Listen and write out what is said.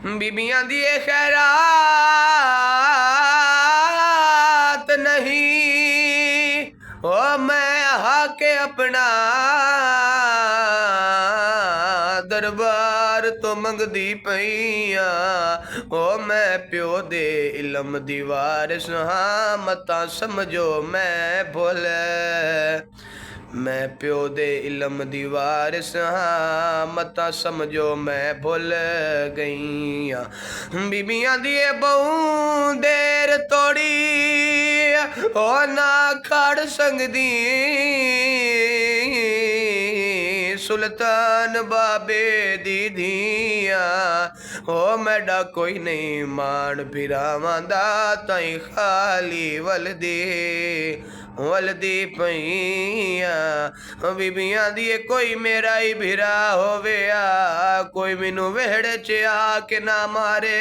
बीबियां दी खैरात नहीं ओ मैं हाके अपना दरबार तो मंगदी पईया ओ मैं प्यो दे इलम दी वारिस हां मतां समझो मैं भुल मैं प्यो दे इलम दी वारिस हां मतां समझो मैं भुल गईयां बीबियां दी बहु देर तोड़ी ओ ना खड़ संगदी सुल्तान बाबे दी धिया ओ मैडा कोई नहीं मान फिरावां दा ताई खाली वलदी पईया बीबियां दी कोई मेरा ही भिरा होवे कोई मैनू वेहड़े च आके ना मारे